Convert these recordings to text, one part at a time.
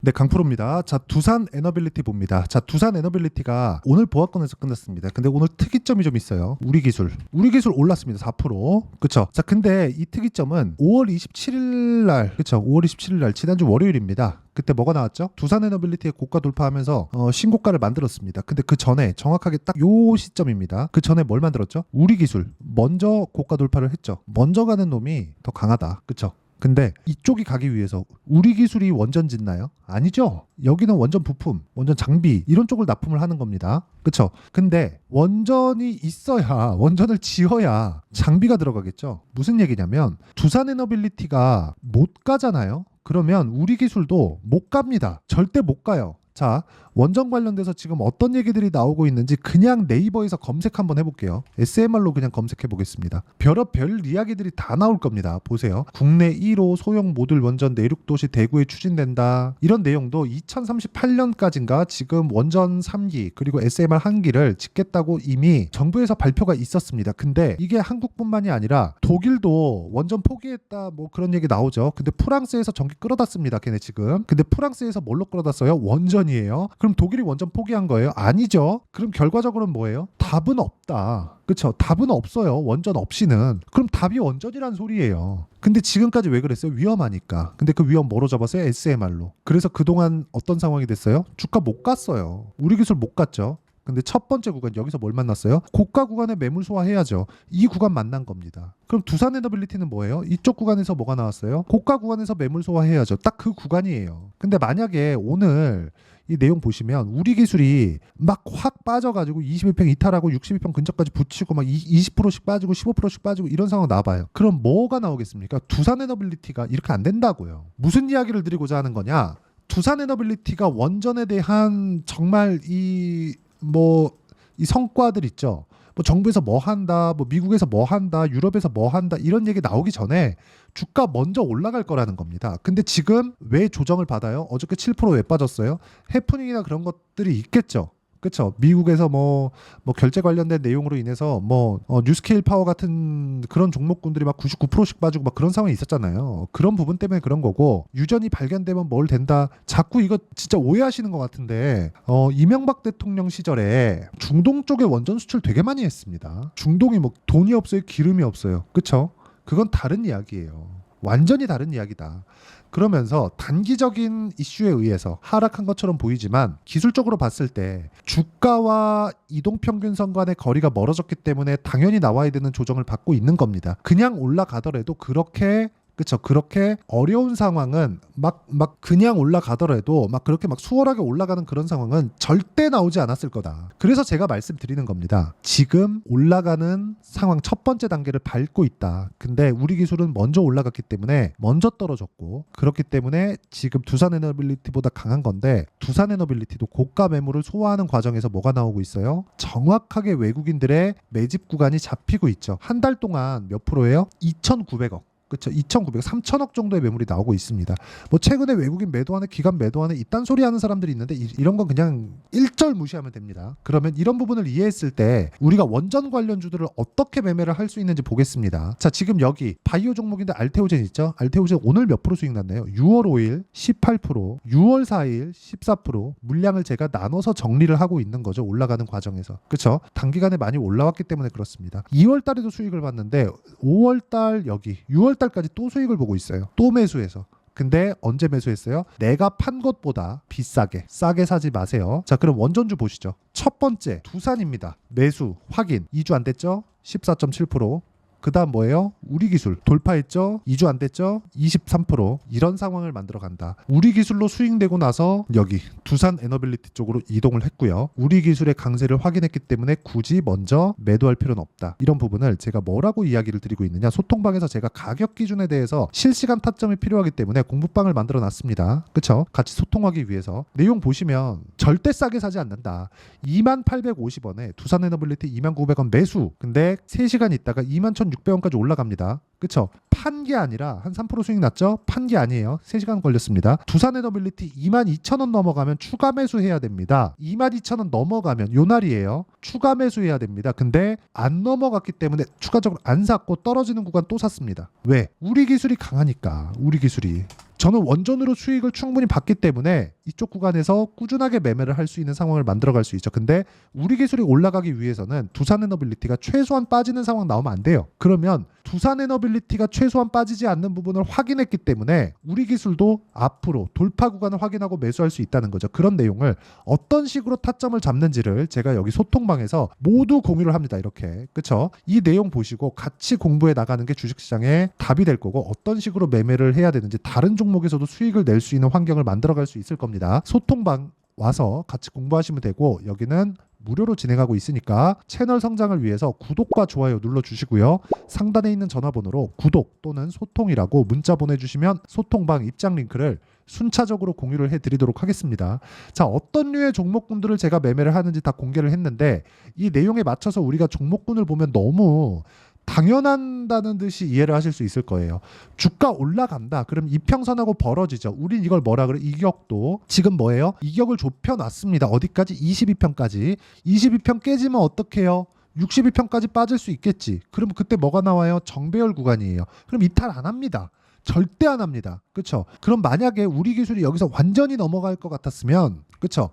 네, 강프로입니다. 자, 두산 에너빌리티 봅니다. 자, 두산 에너빌리티가 오늘 보합권에서 끝났습니다. 근데 오늘 특이점이 좀 있어요. 우리 기술 올랐습니다. 4%. 그쵸? 자, 근데 이 특이점은 5월 27일 날, 그쵸? 5월 27일 날, 지난주 월요일입니다. 그때 뭐가 나왔죠? 두산 에너빌리티의 고가 돌파하면서 신고가를 만들었습니다. 근데 그 전에 정확하게 딱 요 시점입니다. 그 전에 뭘 만들었죠? 우리 기술 먼저 고가 돌파를 했죠. 먼저 가는 놈이 더 강하다. 그쵸? 근데 이쪽이 가기 위해서 우리 기술이 원전 짓나요? 아니죠. 여기는 원전 부품, 원전 장비 이런 쪽을 납품을 하는 겁니다. 그쵸? 근데 원전이 있어야, 원전을 지어야 장비가 들어가겠죠. 무슨 얘기냐면 두산 에너빌리티가 못 가잖아요. 그러면 우리 기술도 못 갑니다. 절대 못 가요. 자, 원전 관련돼서 지금 어떤 얘기들이 나오고 있는지 그냥 네이버에서 검색 한번 해볼게요. SMR로 그냥 검색해 보겠습니다. 별의별 이야기들이 다 나올 겁니다. 보세요. 국내 1호 소형 모듈 원전 내륙도시 대구에 추진된다. 이런 내용도 2038년까지인가 지금 원전 3기 그리고 SMR 1기를 짓겠다고 이미 정부에서 발표가 있었습니다. 근데 이게 한국뿐만이 아니라 독일도 원전 포기했다 뭐 그런 얘기 나오죠. 근데 프랑스에서 전기 끌어다 씁니다. 걔네 지금. 근데 프랑스에서 뭘로 끌어다 써요? 원전이에요. 그럼 독일이 원전 포기한 거예요? 아니죠. 그럼 결과적으로는 뭐예요? 답은 없다. 그쵸? 답은 없어요. 원전 없이는. 그럼 답이 원전이란 소리예요. 근데 지금까지 왜 그랬어요? 위험하니까. 근데 그 위험 뭐로 잡았어요? SMR로. 그래서 그동안 어떤 상황이 됐어요? 주가 못 갔어요. 우리 기술 못 갔죠. 근데 첫 번째 구간 여기서 뭘 만났어요? 고가 구간에 매물 소화해야죠. 이 구간 만난 겁니다. 그럼 두산 에너빌리티는 뭐예요? 이쪽 구간에서 뭐가 나왔어요? 고가 구간에서 매물 소화해야죠. 딱 그 구간이에요. 근데 만약에 오늘 이 내용 보시면 우리 기술이 막 확 빠져가지고 21평 이탈하고 62평 근처까지 붙이고 막 20%씩 빠지고 15%씩 빠지고 이런 상황 나와봐요. 그럼 뭐가 나오겠습니까? 두산 에너빌리티가 이렇게 안 된다고요. 무슨 이야기를 드리고자 하는 거냐? 두산 에너빌리티가 원전에 대한 정말 이 성과들 있죠. 뭐 정부에서 뭐 한다, 뭐 미국에서 뭐 한다, 유럽에서 뭐 한다 이런 얘기 나오기 전에 주가 먼저 올라갈 거라는 겁니다. 근데 지금 왜 조정을 받아요? 어저께 7%왜 빠졌어요? 해프닝이나 그런 것들이 있겠죠. 그렇죠. 미국에서 뭐 결제 관련된 내용으로 인해서 뉴스케일 파워 같은 그런 종목군들이 막 99%씩 빠지고 막 그런 상황이 있었잖아요. 그런 부분 때문에 그런 거고 유전이 발견되면 뭘 된다. 자꾸 이거 진짜 오해하시는 것 같은데 이명박 대통령 시절에 중동 쪽에 원전 수출 되게 많이 했습니다. 중동이 뭐 돈이 없어요, 기름이 없어요. 그렇죠? 그건 다른 이야기예요. 완전히 다른 이야기다. 그러면서 단기적인 이슈에 의해서 하락한 것처럼 보이지만 기술적으로 봤을 때 주가와 이동평균선 간의 거리가 멀어졌기 때문에 당연히 나와야 되는 조정을 받고 있는 겁니다. 그냥 올라가더라도 그렇게 그쵸. 그렇게 어려운 상황은 막 그냥 올라가더라도 막 그렇게 막 수월하게 올라가는 그런 상황은 절대 나오지 않았을 거다. 그래서 제가 말씀드리는 겁니다. 지금 올라가는 상황 첫 번째 단계를 밟고 있다. 근데 우리 기술은 먼저 올라갔기 때문에 먼저 떨어졌고 그렇기 때문에 지금 두산 에너빌리티보다 강한 건데 두산 에너빌리티도 고가 매물을 소화하는 과정에서 뭐가 나오고 있어요? 정확하게 외국인들의 매집 구간이 잡히고 있죠. 한 달 동안 몇 프로예요? 2,900억. 그렇죠. 2,900, 3천억 정도의 매물이 나오고 있습니다. 뭐 최근에 외국인 매도하는 기관 매도하는 이딴 소리 하는 사람들이 있는데 이런 건 그냥 일절 무시하면 됩니다. 그러면 이런 부분을 이해했을 때 우리가 원전 관련주들을 어떻게 매매를 할 수 있는지 보겠습니다. 자, 지금 여기 바이오 종목인데 알테오젠 있죠? 알테오젠 오늘 몇 프로 수익 났나요? 6월 5일 18%, 6월 4일 14%. 물량을 제가 나눠서 정리를 하고 있는 거죠. 올라가는 과정에서. 그렇죠? 단기간에 많이 올라왔기 때문에 그렇습니다. 2월 달에도 수익을 봤는데 5월 달 여기 6월 달까지 또 수익을 보고 있어요. 또 매수해서. 근데 언제 매수했어요? 내가 판 것보다 비싸게. 싸게 사지 마세요. 자, 그럼 원전주 보시죠. 첫 번째 두산입니다. 매수 확인. 2주 안 됐죠? 14.7%. 그 다음 뭐예요? 우리 기술 돌파했죠? 2주 안 됐죠? 23%. 이런 상황을 만들어 간다. 우리 기술로 수익내고 나서 여기 두산 에너빌리티 쪽으로 이동을 했고요. 우리 기술의 강세를 확인했기 때문에 굳이 먼저 매도할 필요는 없다. 이런 부분을 제가 뭐라고 이야기를 드리고 있느냐. 소통방에서 제가 가격 기준에 대해서 실시간 타점이 필요하기 때문에 공부방을 만들어 놨습니다. 그쵸? 같이 소통하기 위해서. 내용 보시면 절대 싸게 사지 않는다. 2850원에 두산 에너빌리티 2900원 매수. 근데 3시간 있다가 21,600원까지 올라갑니다. 그쵸? 판 게 아니라 한 3% 수익 났죠? 판 게 아니에요. 3시간 걸렸습니다. 두산 에너빌리티 22,000원 넘어가면 추가 매수해야 됩니다. 22,000원 넘어가면 요 날이에요. 추가 매수해야 됩니다. 근데 안 넘어갔기 때문에 추가적으로 안 샀고 떨어지는 구간 또 샀습니다. 왜? 우리 기술이 강하니까. 우리 기술이. 저는 원전으로 수익을 충분히 받기 때문에 이쪽 구간에서 꾸준하게 매매를 할 수 있는 상황을 만들어갈 수 있죠. 근데 우리 기술이 올라가기 위해서는 두산 에너빌리티가 최소한 빠지는 상황 나오면 안 돼요. 그러면 두산 에너빌리티가 최소한 빠지지 않는 부분을 확인했기 때문에 우리 기술도 앞으로 돌파 구간을 확인하고 매수할 수 있다는 거죠. 그런 내용을 어떤 식으로 타점을 잡는지를 제가 여기 소통방에서 모두 공유를 합니다. 이렇게. 그쵸? 이 내용 보시고 같이 공부해 나가는 게 주식시장의 답이 될 거고, 어떤 식으로 매매를 해야 되는지 다른 종목에서도 수익을 낼 수 있는 환경을 만들어갈 수 있을 겁니다. 소통방 와서 같이 공부하시면 되고, 여기는 무료로 진행하고 있으니까 채널 성장을 위해서 구독과 좋아요 눌러주시고요. 상단에 있는 전화번호로 구독 또는 소통이라고 문자 보내주시면 소통방 입장 링크를 순차적으로 공유를 해드리도록 하겠습니다. 자, 어떤 류의 종목군들을 제가 매매를 하는지 다 공개를 했는데, 이 내용에 맞춰서 우리가 종목군을 보면 너무 당연한다는 듯이 이해를 하실 수 있을 거예요. 주가 올라간다. 그럼 이평선하고 벌어지죠. 우린 이걸 뭐라 그래? 이격도. 지금 뭐예요? 이격을 좁혀놨습니다. 어디까지? 22평까지. 22평 깨지면 어떡해요? 62평까지 빠질 수 있겠지. 그럼 그때 뭐가 나와요? 정배열 구간이에요. 그럼 이탈 안 합니다. 절대 안 합니다. 그쵸? 그럼 만약에 우리 기술이 여기서 완전히 넘어갈 것 같았으면, 그쵸?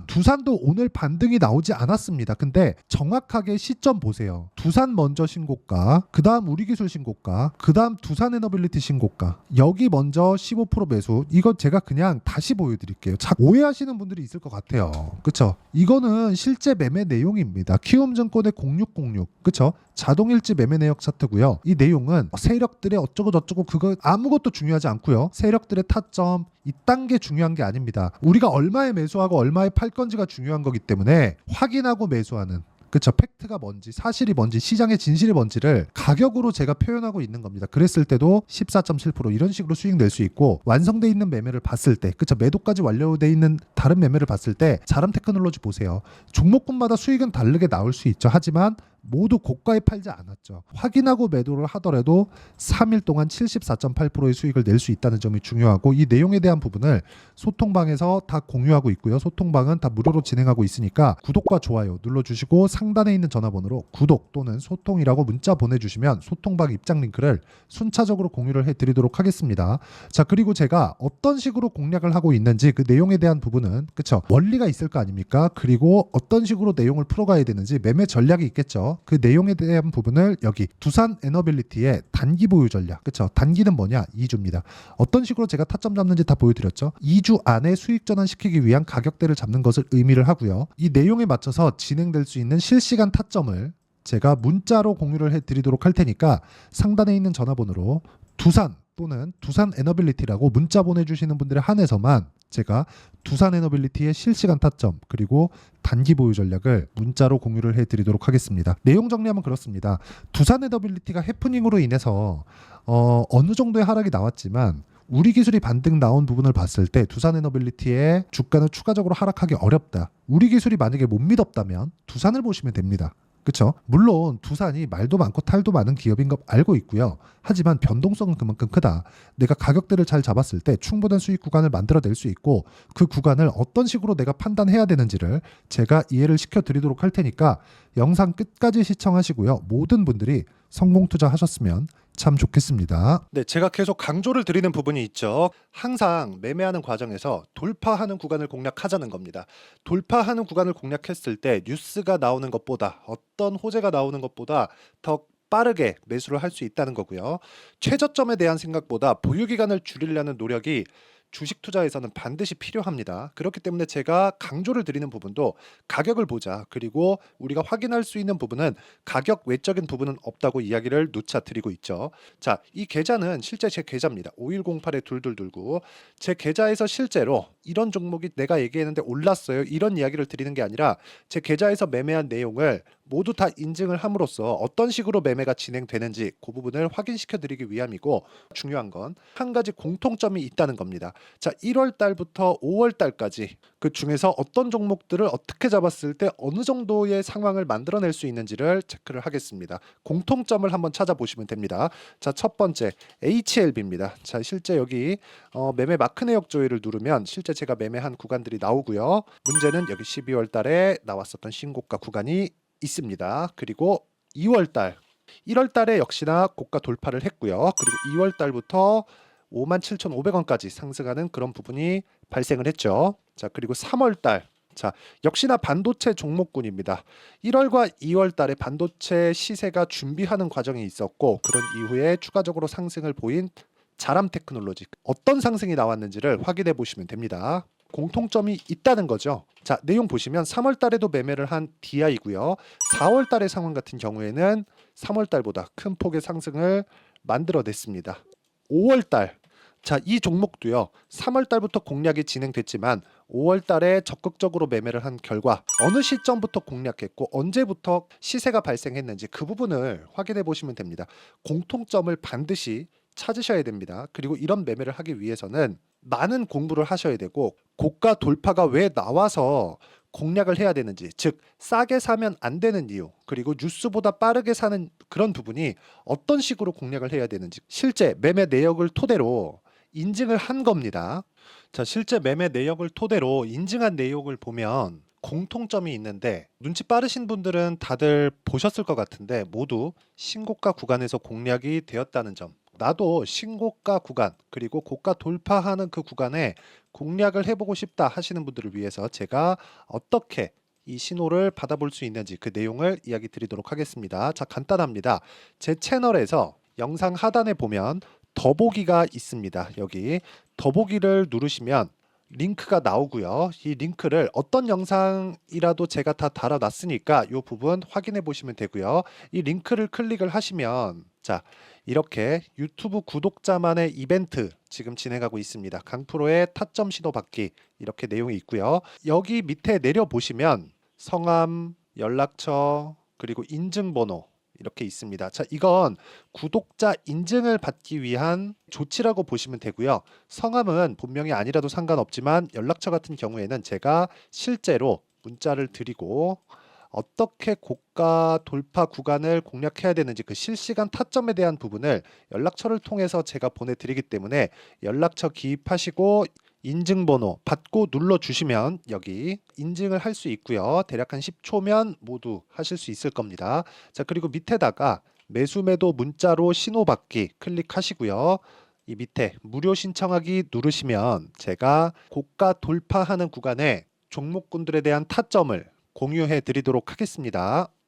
두산도 오늘 반등이 나오지 않았습니다. 근데 정확하게 시점 보세요. 두산 먼저 신고가, 그 다음 우리 기술 신고가, 그 다음 두산 에너빌리티 신고가. 여기 먼저 15% 매수. 이거 제가 그냥 다시 보여드릴게요. 오해하시는 분들이 있을 것 같아요. 그쵸? 이거는 실제 매매 내용입니다. 키움증권의 0606. 그쵸? 자동일지 매매 내역 차트고요. 이 내용은 세력들의 어쩌고 저쩌고 그거 아무것도 중요하지 않고요. 세력들의 타점 이딴 게 중요한 게 아닙니다. 우리가 얼마에 매수하고 얼마에 팔 건지가 중요한 거기 때문에 확인하고 매수하는, 그쵸, 팩트가 뭔지 사실이 뭔지 시장의 진실이 뭔지를 가격으로 제가 표현하고 있는 겁니다. 그랬을 때도 14.7% 이런 식으로 수익 낼 수 있고, 완성돼 있는 매매를 봤을 때, 그쵸, 매도까지 완료돼 있는 다른 매매를 봤을 때 자람 테크놀로지 보세요. 종목군마다 수익은 다르게 나올 수 있죠. 하지만 모두 고가에 팔지 않았죠. 확인하고 매도를 하더라도 3일 동안 74.8%의 수익을 낼 수 있다는 점이 중요하고, 이 내용에 대한 부분을 소통방에서 다 공유하고 있고요. 소통방은 다 무료로 진행하고 있으니까 구독과 좋아요 눌러주시고 상단에 있는 전화번호로 구독 또는 소통이라고 문자 보내주시면 소통방 입장 링크를 순차적으로 공유를 해드리도록 하겠습니다. 자, 그리고 제가 어떤 식으로 공략을 하고 있는지 그 내용에 대한 부분은, 그쵸, 원리가 있을 거 아닙니까? 그리고 어떤 식으로 내용을 풀어가야 되는지 매매 전략이 있겠죠. 그 내용에 대한 부분을 여기 두산 에너빌리티의 단기 보유 전략, 그쵸, 단기는 뭐냐? 2주입니다. 어떤 식으로 제가 타점 잡는지 다 보여드렸죠. 2주 안에 수익 전환시키기 위한 가격대를 잡는 것을 의미를 하고요. 이 내용에 맞춰서 진행될 수 있는 실시간 타점을 제가 문자로 공유를 해드리도록 할 테니까 상단에 있는 전화번호로 두산 또는 두산 에너빌리티라고 문자 보내주시는 분들에 한해서만 제가 두산 에너빌리티의 실시간 타점 그리고 단기 보유 전략을 문자로 공유를 해드리도록 하겠습니다. 내용 정리하면 그렇습니다. 두산 에너빌리티가 해프닝으로 인해서 어느 정도의 하락이 나왔지만 우리 기술이 반등 나온 부분을 봤을 때 두산 에너빌리티의 주가는 추가적으로 하락하기 어렵다. 우리 기술이 만약에 못 믿었다면 두산을 보시면 됩니다. 그쵸? 물론 두산이 말도 많고 탈도 많은 기업인 거 알고 있고요. 하지만 변동성은 그만큼 크다. 내가 가격대를 잘 잡았을 때 충분한 수익 구간을 만들어낼 수 있고, 그 구간을 어떤 식으로 내가 판단해야 되는지를 제가 이해를 시켜드리도록 할 테니까 영상 끝까지 시청하시고요. 모든 분들이 성공 투자하셨으면 참 좋겠습니다. 네, 제가 계속 강조를 드리는 부분이 있죠. 항상 매매하는 과정에서 돌파하는 구간을 공략하자는 겁니다. 돌파하는 구간을 공략했을 때 뉴스가 나오는 것보다, 어떤 호재가 나오는 것보다 더 빠르게 매수를 할 수 있다는 거고요. 최저점에 대한 생각보다 보유 기간을 줄이려는 노력이 주식 투자에서는 반드시 필요합니다. 그렇기 때문에 제가 강조를 드리는 부분도 가격을 보자. 그리고 우리가 확인할 수 있는 부분은 가격 외적인 부분은 없다고 이야기를 누차 드리고 있죠. 자, 이 계좌는 실제 제 계좌입니다. 5108-2229. 제 계좌에서 실제로 이런 종목이 내가 얘기했는데 올랐어요. 이런 이야기를 드리는 게 아니라 제 계좌에서 매매한 내용을 모두 다 인증을 함으로써 어떤 식으로 매매가 진행되는지 그 부분을 확인시켜 드리기 위함이고, 중요한 건 한 가지 공통점이 있다는 겁니다. 자, 1월 달부터 5월 달까지 그 중에서 어떤 종목들을 어떻게 잡았을 때 어느 정도의 상황을 만들어낼 수 있는지를 체크를 하겠습니다. 공통점을 한번 찾아보시면 됩니다. 자, 첫 번째 HLB입니다. 자, 실제 여기 매매 마크 내역 조회를 누르면 실제 제가 매매한 구간들이 나오고요. 문제는 여기 12월 달에 나왔었던 신고가 구간이 있습니다. 그리고 2월 달, 1월 달에 역시나 고가 돌파를 했고요. 그리고 2월 달부터 57,500원까지 상승하는 그런 부분이 발생을 했죠. 자, 그리고 3월 달. 자, 역시나 반도체 종목군입니다. 1월과 2월 달에 반도체 시세가 준비하는 과정이 있었고 그런 이후에 추가적으로 상승을 보인 자람 테크놀로지. 어떤 상승이 나왔는지를 확인해 보시면 됩니다. 공통점이 있다는 거죠. 자, 내용 보시면 3월 달에도 매매를 한 DI고요. 4월 달의 상황 같은 경우에는 3월 달보다 큰 폭의 상승을 만들어냈습니다. 5월 달. 자, 이 종목도요. 3월 달부터 공략이 진행됐지만 5월 달에 적극적으로 매매를 한 결과 어느 시점부터 공략했고 언제부터 시세가 발생했는지 그 부분을 확인해 보시면 됩니다. 공통점을 반드시 찾으셔야 됩니다. 그리고 이런 매매를 하기 위해서는 많은 공부를 하셔야 되고 고가 돌파가 왜 나와서 공략을 해야 되는지, 즉 싸게 사면 안 되는 이유, 그리고 뉴스보다 빠르게 사는 그런 부분이 어떤 식으로 공략을 해야 되는지 실제 매매 내역을 토대로 인증을 한 겁니다. 자, 실제 매매 내역을 토대로 인증한 내용을 보면 공통점이 있는데 눈치 빠르신 분들은 다들 보셨을 것 같은데 모두 신고가 구간에서 공략이 되었다는 점. 나도 신고가 구간 그리고 고가 돌파하는 그 구간에 공략을 해보고 싶다 하시는 분들을 위해서 제가 어떻게 이 신호를 받아볼 수 있는지 그 내용을 이야기 드리도록 하겠습니다. 자, 간단합니다. 제 채널에서 영상 하단에 보면 더보기가 있습니다. 여기 더보기를 누르시면 링크가 나오고요. 이 링크를 어떤 영상이라도 제가 다 달아놨으니까 이 부분 확인해 보시면 되고요. 이 링크를 클릭을 하시면 자, 이렇게 유튜브 구독자만의 이벤트 지금 진행하고 있습니다. 강프로의 타점 신호 받기 이렇게 내용이 있고요. 여기 밑에 내려 보시면 성함, 연락처, 그리고 인증번호 이렇게 있습니다. 자, 이건 구독자 인증을 받기 위한 조치라고 보시면 되고요. 성함은 본명이 아니라도 상관없지만 연락처 같은 경우에는 제가 실제로 문자를 드리고 어떻게 고가 돌파 구간을 공략해야 되는지 그 실시간 타점에 대한 부분을 연락처를 통해서 제가 보내드리기 때문에 연락처 기입하시고 인증번호 받고 눌러주시면 여기 인증을 할 수 있고요. 대략 한 10초면 모두 하실 수 있을 겁니다. 자, 그리고 밑에다가 매수 매도 문자로 신호받기 클릭하시고요. 이 밑에 무료 신청하기 누르시면 제가 고가 돌파하는 구간에 종목군들에 대한 타점을 공유해 드리도록 하겠습니다.